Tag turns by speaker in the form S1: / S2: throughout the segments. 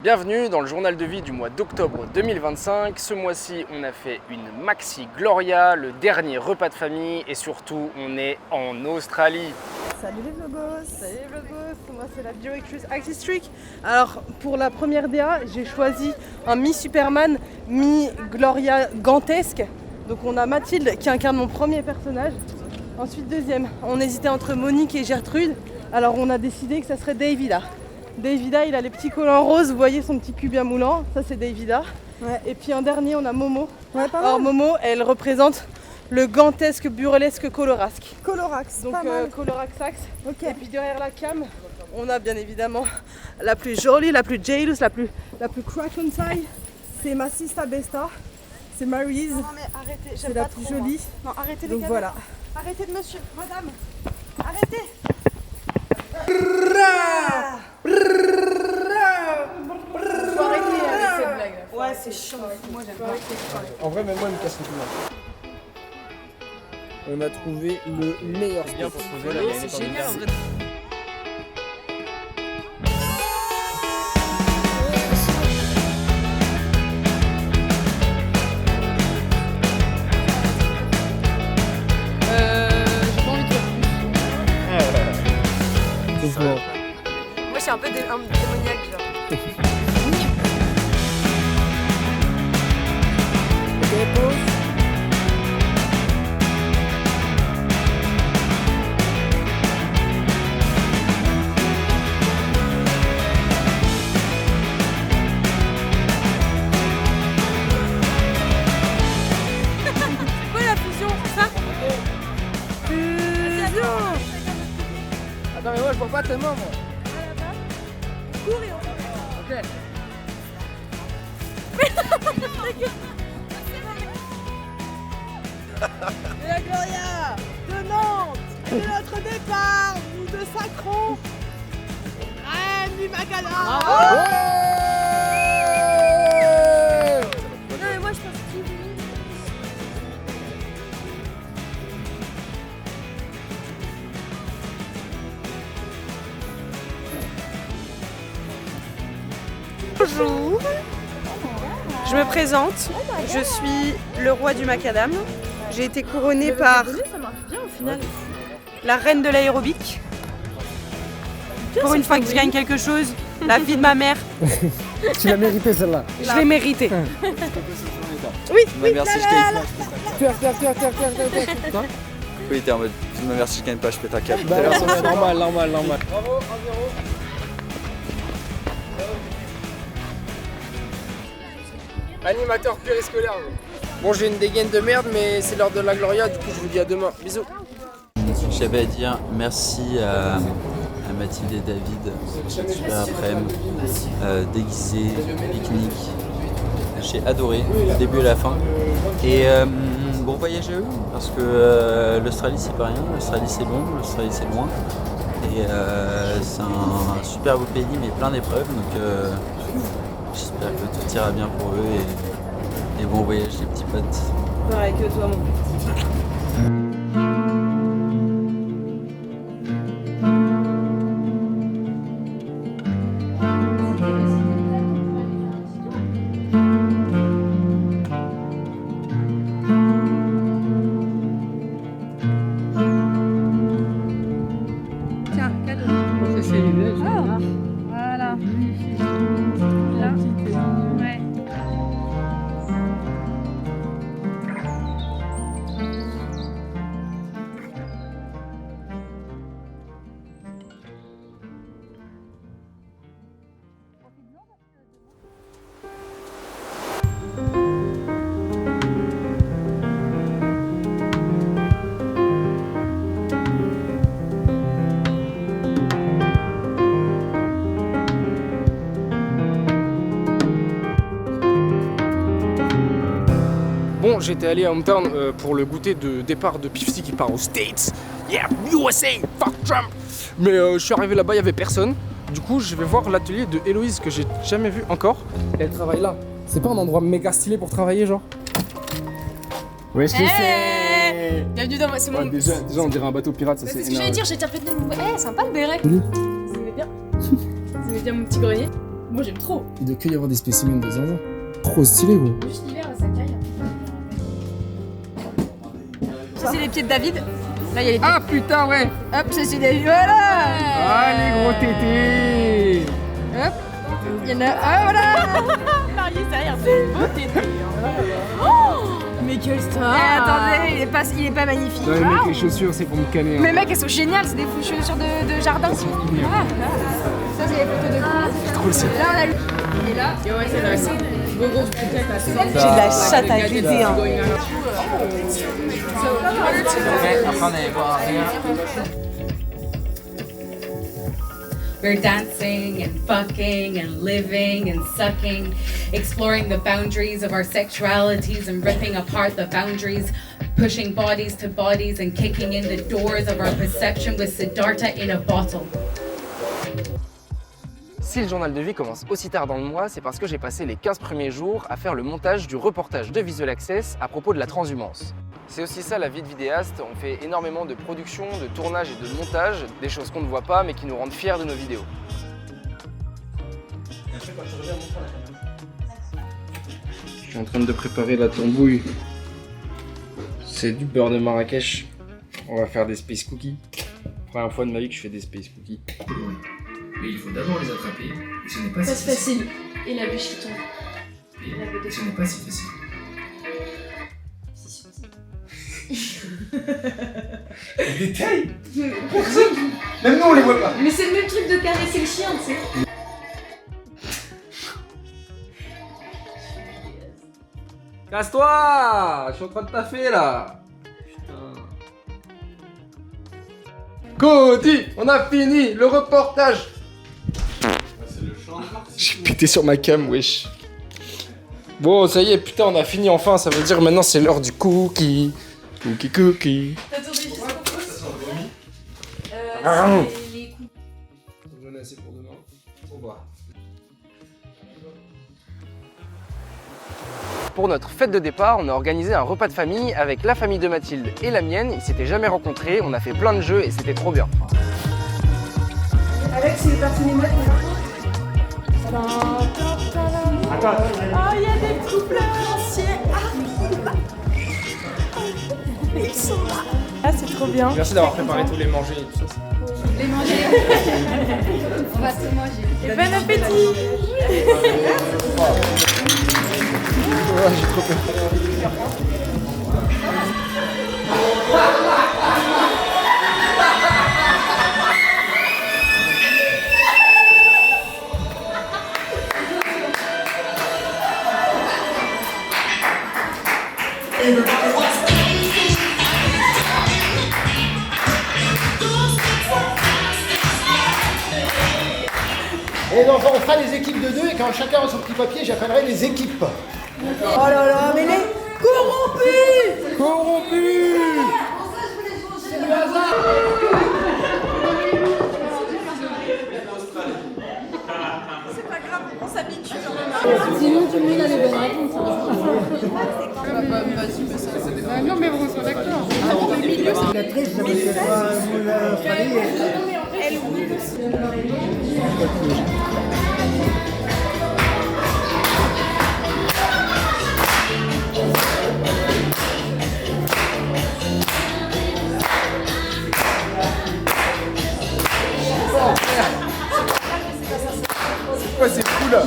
S1: Bienvenue dans le journal de vie du mois d'octobre 2025. Ce mois-ci, on a fait une Maxi Gloria, le dernier repas de famille et surtout, on est en Australie.
S2: Salut les vlogos! Salut les vlogos! Moi c'est la directrice artistique. Alors pour la première DA, j'ai choisi un mi-Superman, mi-Gloria gantesque. Donc on a Mathilde qui incarne mon premier personnage. Ensuite deuxième, on hésitait entre Monique et Gertrude. Alors on a décidé que ça serait Davida. Davida, il a les petits collants roses, vous voyez son petit cul bien moulant, ça c'est Davida. Ouais. Et puis en dernier, on a Momo. Ouais, pas mal. Alors Momo, elle représente le gantesque burlesque Colorasque.
S3: Colorax,
S2: donc Coloraxax.
S3: Okay.
S2: Et puis derrière la cam, on a bien évidemment la plus jolie, la plus jealous, la plus crack on taille. C'est ma sista besta, c'est Maryse.
S3: Non mais arrêtez,
S2: c'est la plus jolie.
S3: Non, arrêtez les
S2: donc voilà.
S3: Arrêtez de monsieur, madame. Arrêtez.
S2: Faut arrêter avec cette blague.
S3: Ouais, c'est chiant. Moi j'aime pas.
S4: En vrai, même moi, il me casse le cul. On a trouvé le meilleur spot.
S1: C'est génial en vrai.
S2: J'ai pas envie de faire plus.
S3: Moi je suis un peu démoniaque genre.
S4: Ok, pause.
S3: C'est quoi la fusion, c'est ça? Fusion.
S4: Attends, mais moi, je vois pas tellement, moi.
S3: Cours et on
S4: Ok.
S2: Et la Gloria de Nantes, c'est notre départ, nous te sacrons reine du Macadam.
S3: Non mais moi je pense que
S2: Bonjour, je me présente, je suis le roi du macadam. J'ai été couronnée par la reine de l'aérobic. Pour une fois que je gagne quelque chose, la vie de ma mère,
S4: Tu l'as mérité, celle-là.
S2: je l'ai méritée.
S5: Oui, merci, je gagne
S4: Quoi?
S5: Oui, t'es en mode, merci, je gagne pas, je pète un câble.
S4: Bah, ouais, normal. Animateur périscolaire. Bon, j'ai une dégaine de merde, mais c'est l'heure de la Gloria, du coup, je vous dis à demain. Bisous.
S5: J'avais à dire merci à Mathilde et David, super après-midi, déguisé, pique-nique. J'ai adoré, du début à la fin. Et bon voyage à eux, parce que l'Australie c'est pas rien, l'Australie c'est long, l'Australie c'est loin. Et c'est un super beau pays, mais plein d'épreuves, donc j'espère que tout ira bien pour eux et bon voyage les petits potes.
S2: Pareil que toi, mon petit.
S3: tiens, cadeau.
S4: C'est l'idée.
S3: Voilà. Là. Ouais.
S4: Bon, j'étais allé à Hometown pour le goûter de départ de Pifsy qui part aux States. Yeah, USA, fuck Trump. Mais je suis arrivé là-bas, il n'y avait personne. Du coup, je vais voir l'atelier de Héloïse que j'ai jamais vu encore. Elle travaille là. C'est pas un endroit méga stylé pour travailler, genre? Ouais, je sais.
S3: Bienvenue dans moi, c'est mon.
S4: Ouais, déjà, on dirait un bateau pirate, ça
S3: C'est
S4: c'est
S3: ce que j'allais
S4: énervé.
S3: dire, j'ai déjà fait de. Eh, sympa le béret.
S4: Oui.
S3: Vous aimez bien? Vous aimez bien mon petit grenier? Moi j'aime trop.
S4: Il doit que y avoir des spécimens de zinzin. Trop stylé, gros.
S3: Juste l'hiver, ça caille. Ça c'est les pieds de David. Là il y a les pieds.
S4: Ah putain, ouais.
S3: Hop, ça c'est David. Voilà.
S4: Ah, les gros tétés.
S3: Hop. Il y en a. Ah voilà. Marié, ça a l'air c'est beau tété. Mais quelle star. Attendez, il est pas magnifique.
S4: Non, les mecs, les chaussures, c'est pour me canner.
S3: Mais mec, elles sont géniales, c'est des chaussures de jardin. Ah, ça c'est les photos de
S4: C'est trop le style.
S3: Là on a eu. Et là,
S2: J'ai de la chatte à aider, hein.
S6: We're dancing and fucking and living and sucking, exploring the boundaries of our sexualities and ripping apart the boundaries, pushing bodies to bodies and kicking in the doors of our perception with Siddhartha in a bottle.
S1: Si le journal de vie commence aussi tard dans le mois, c'est parce que j'ai passé les 15 premiers jours à faire le montage du reportage de Visual Access à propos de la transhumance. C'est aussi ça la vie de vidéaste, on fait énormément de production, de tournage et de montage, des choses qu'on ne voit pas mais qui nous rendent fiers de nos vidéos. Je suis en train de préparer la tambouille. C'est du beurre de Marrakech. On va faire des space cookies. Première fois de ma vie que je fais des space cookies.
S7: Mais il faut d'abord les attraper, et ce n'est pas
S3: ça
S7: si
S3: c'est
S7: facile.
S3: facile. Et la bûche qui tombe.
S7: Et ce n'est pas si facile. Les détails. Même nous on les voit pas.
S3: Mais c'est le même truc de caresser le chien, tu sais.
S4: Casse-toi! Je suis en train de taffer là! Putain. Cody! On a fini le reportage! J'ai pété sur ma cam, wesh. Bon, ça y est, putain, on a fini enfin. Ça veut dire maintenant c'est l'heure du cookie. Cookie.
S3: T'as tourné juste
S4: Ah.
S3: c'est les coups.
S4: J'en ai assez pour demain. Au revoir.
S1: Pour notre fête de départ, on a organisé un repas de famille avec la famille de Mathilde et la mienne. Ils s'étaient jamais rencontrés, on a fait plein de jeux et c'était trop bien.
S2: Alex, il est parti les mettre. Ah, il y a des couples anciens. Ils sont là. Ah, c'est trop bien.
S4: Merci d'avoir préparé tous les manger et tout ça.
S3: Les manger. On va se manger.
S2: Et bon appétit.
S4: Ouais, j'ai trop peur.
S8: Et les enfants, on fera les équipes de deux et quand chacun aura son petit papier, j'appellerai les équipes.
S2: Oh là là, mais les corrompus.
S4: Corrompu!
S3: Sinon, tout le monde a les bonnes réponses. Non, mais on soit d'accord.
S8: La triche, ça va falloir.
S4: C'est quoi ces fous là?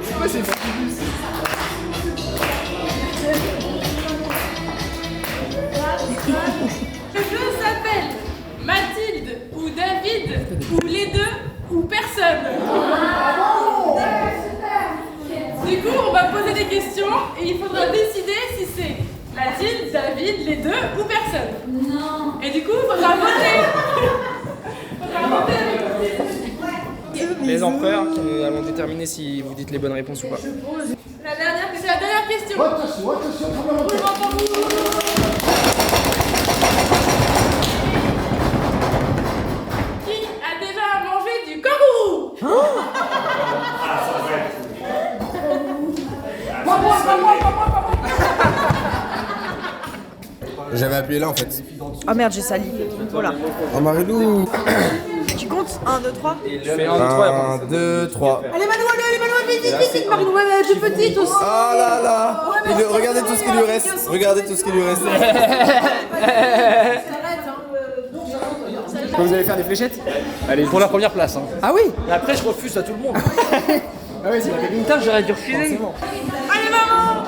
S4: C'est quoi ces fous?
S9: Le jeu s'appelle Mathilde ou David ou les deux ou personne. Du coup, on va poser des questions et il faudra décider si c'est Mathilde, David, les deux ou personne.
S3: Non.
S9: Et du coup, il faudra voter. Faudra voter.
S4: Les empereurs qui allons déterminer si vous dites les bonnes réponses ou pas.
S9: C'est la dernière question.
S8: Attention, attention, tremblement de terre.
S9: Roulement pour vous. Qui a déjà mangé du kangourou?
S10: J'avais appuyé là en fait.
S2: Oh merde, j'ai sali. Voilà.
S10: Oh Marilou.
S3: Tu comptes 1, 2, 3.
S4: Je fais 1, 2, 3 et après.
S10: 1, 2, 3.
S3: Allez, Manou, vite, Marine, ouais, elle est plus petite aussi.
S10: Oh là là. Regardez tout ce qui lui reste. Regardez tout ce qui lui reste.
S4: Vous allez faire des fléchettes? Allez, pour la première place. Hein.
S8: Ah oui. Et après, je refuse à tout le monde.
S4: Ah oui, c'est la badminton, j'aurais dû refuser.
S9: Allez, maman.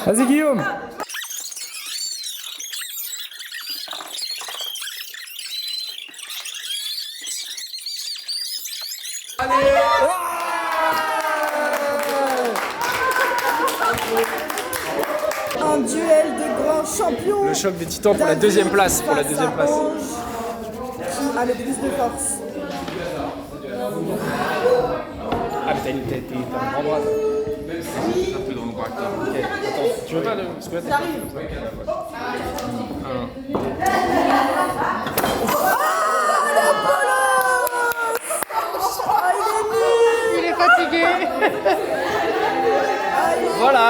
S4: Vas-y, Guillaume.
S3: Un duel de grands champions.
S4: Le choc des titans pour la deuxième place.
S3: Qui a le plus de force.
S4: Ah, mais t'as un grand bras. Un peu dans le bras. Ok, attends, tu veux pas le squat?
S3: J'arrive.
S2: Il est fatigué.
S4: Voilà.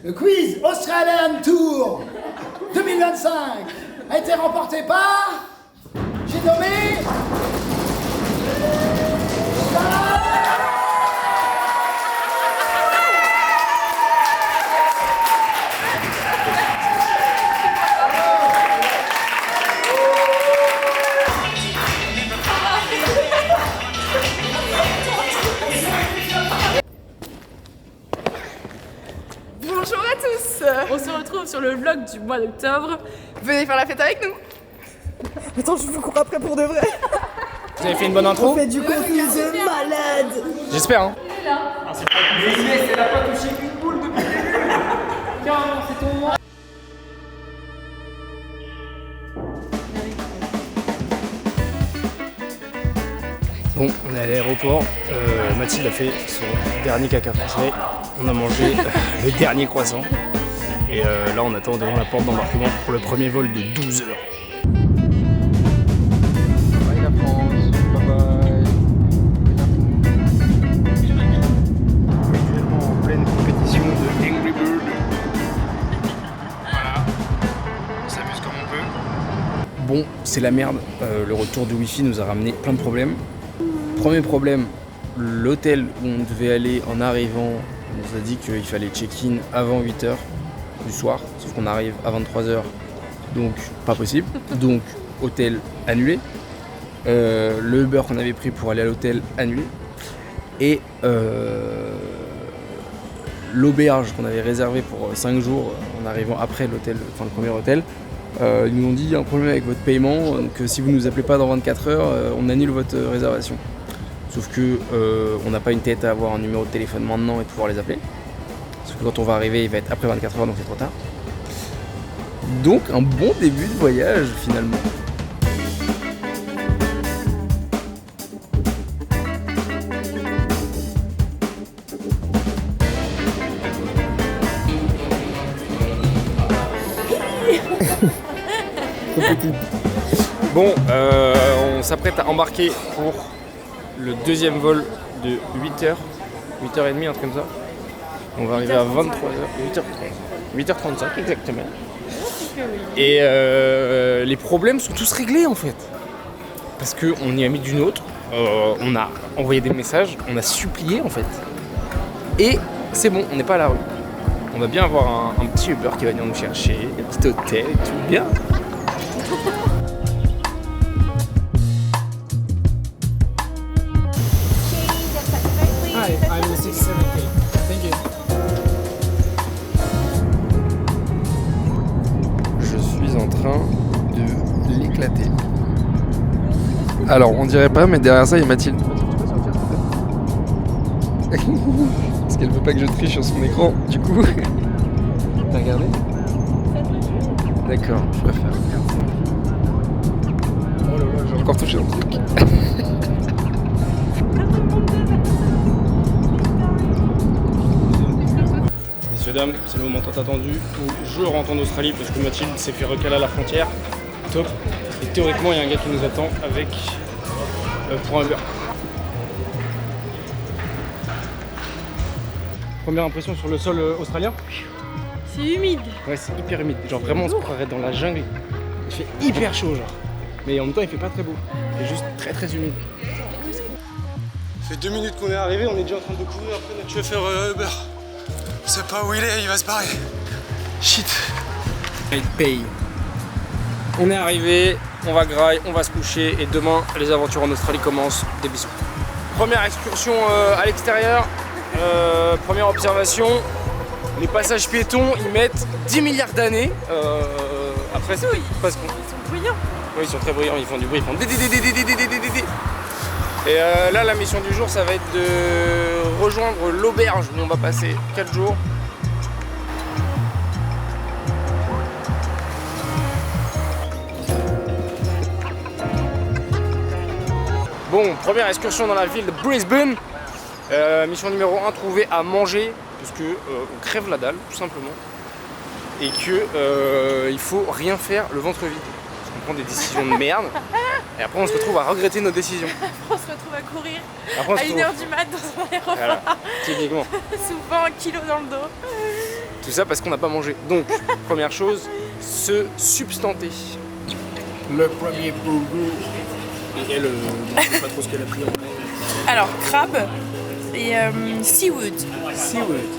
S8: Le quiz Australian Tour 2025 a été remporté par... J'ai nommé...
S9: Bonjour à tous. On se retrouve sur le vlog du mois d'octobre. Venez faire la fête avec nous.
S3: Attends, je vous cours après pour de vrai.
S4: Vous avez fait une bonne intro?
S3: On fait du contenu de malade.
S4: J'espère, hein.
S7: Elle a pas touché une boule depuis. Carrément, c'est ton moment.
S4: Bon, on est à l'aéroport. Mathilde a fait son dernier caca français. On a mangé le dernier croissant. Et là, on attend devant la porte d'embarquement pour le premier vol de 12 heures.
S1: Bye la France, bye bye.
S4: Actuellement en pleine compétition de Angry Bird. Voilà, on s'amuse comme on peut. Bon, c'est la merde. Le retour du Wi-Fi nous a ramené plein de problèmes. Premier problème, l'hôtel où on devait aller en arrivant, on nous a dit qu'il fallait check-in avant 8h du soir, sauf qu'on arrive à 23h, donc pas possible. Donc hôtel annulé. Le Uber qu'on avait pris pour aller à l'hôtel annulé. Et l'auberge qu'on avait réservée pour 5 jours en arrivant après l'hôtel, enfin le premier hôtel, ils nous ont dit il y a un problème avec votre paiement, donc si vous ne nous appelez pas dans 24 heures, on annule votre réservation. Sauf que on n'a pas une tête à avoir un numéro de téléphone maintenant et de pouvoir les appeler. Sauf que quand on va arriver, il va être après 24 heures, donc c'est trop tard. Donc un bon début de voyage finalement. Bon, on s'apprête à embarquer pour le deuxième vol de 8h, 8h30, un truc comme ça. On va arriver à 23h, 8h35 exactement. Et les problèmes sont tous réglés en fait. Parce qu'on y a mis d'une autre, on a envoyé des messages, on a supplié en fait. Et c'est bon, on n'est pas à la rue. On va bien avoir un petit Uber qui va venir nous chercher, un petit hôtel et tout, bien.
S8: Hi, I'm 67K. Thank you.
S1: Je suis en train de l'éclater. Alors, on dirait pas, mais derrière ça, il y a Mathilde. Parce qu'elle veut pas que je triche sur son écran, du coup. T'as regardé? D'accord, je préfère. Oh là là, j'ai encore touché dans le truc.
S4: Messieurs, dames, c'est le moment tant attendu où je rentre en Australie parce que Mathilde s'est fait recaler à la frontière. Top. Et théoriquement, il y a un gars qui nous attend avec pour un Uber. Première impression sur le sol australien?
S2: C'est humide.
S4: Ouais, c'est hyper humide. Genre vraiment, on se croirait dans la jungle. Il fait hyper chaud, genre. Mais en même temps, il fait pas très beau. Il fait juste très très humide. Ça fait 2 minutes qu'on est arrivé, on est déjà en train de courir après notre chauffeur Uber. Je sais pas où il est, il va se barrer. Shit. Il paye. On est arrivé, on va graille, on va se coucher et demain, les aventures en Australie commencent. Des bisous. Première excursion à l'extérieur. Première observation. Les passages piétons, ils mettent 10 milliards d'années. Après, c'est parce qu'on...
S2: Ils sont bruyants.
S4: Oui, ils sont très bruyants, ils font du bruit, ils font dé. Et là, la mission du jour, ça va être de rejoindre l'auberge où on va passer 4 jours. Bon, première excursion dans la ville de Brisbane. Mission numéro 1, trouver à manger, parce que on crève la dalle, tout simplement. Et que il faut rien faire le ventre vide. Parce qu'on prend des décisions de merde. Et après, on se retrouve à regretter nos décisions.
S2: Après, on se retrouve à courir
S4: Après,
S2: à 1h du mat dans un aéroport.
S4: Voilà, typiquement.
S2: Souvent 1 kilo dans le dos.
S4: Tout ça parce qu'on n'a pas mangé. Donc, première chose, se substanter. Le premier burger. Et elle, je sais pas trop ce qu'elle a pris en main.
S3: Alors, crabe et seaweed.
S4: Seaweed.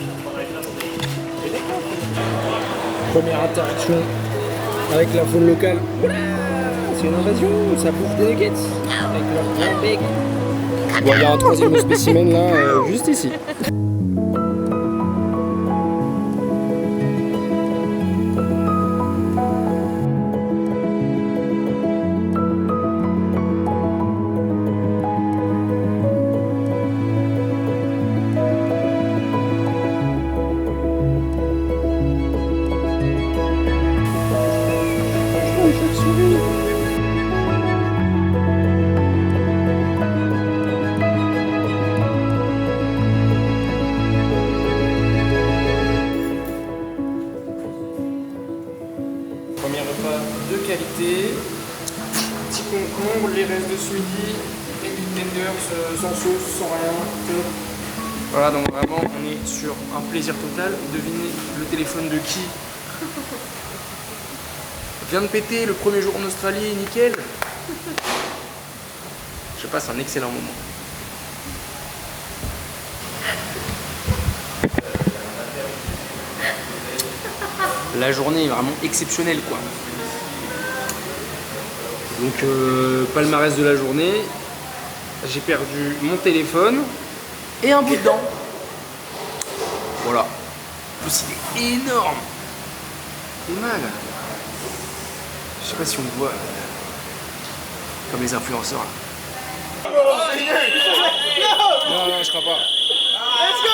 S4: Première interaction avec la faune locale. C'est une invasion, ça bouffe des nuggets avec leur grand bec. Bon, il y a un troisième spécimen là, juste ici. Premier repas de qualité, petit concombre, les restes de ce midi, et du tenders sans sauce, sans rien. Voilà, donc vraiment on est sur un plaisir total. Devinez le téléphone de qui? Vient de péter le premier jour en Australie, nickel. Je passe un excellent moment. La journée est vraiment exceptionnelle quoi. Donc palmarès de la journée, j'ai perdu mon téléphone et un bout de dent. Voilà. En plus il est énorme. C'est mal. Je sais pas si on le voit comme les influenceurs là. Non, non, je crois pas. Let's go!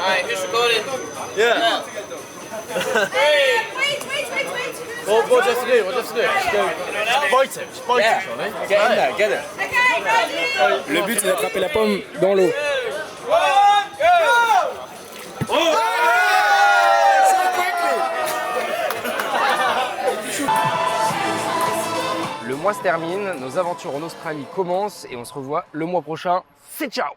S7: Alright, just recording.
S10: Yeah.
S3: Wait.
S10: What do you have to do? What do you have to do? Just go. Just bite it. Just bite it, Johnny. Get in there. Get it.
S4: Le but c'est d'attraper la pomme dans l'eau.
S1: Le mois se termine, nos aventures en Australie commencent et on se revoit le mois prochain. C'est ciao!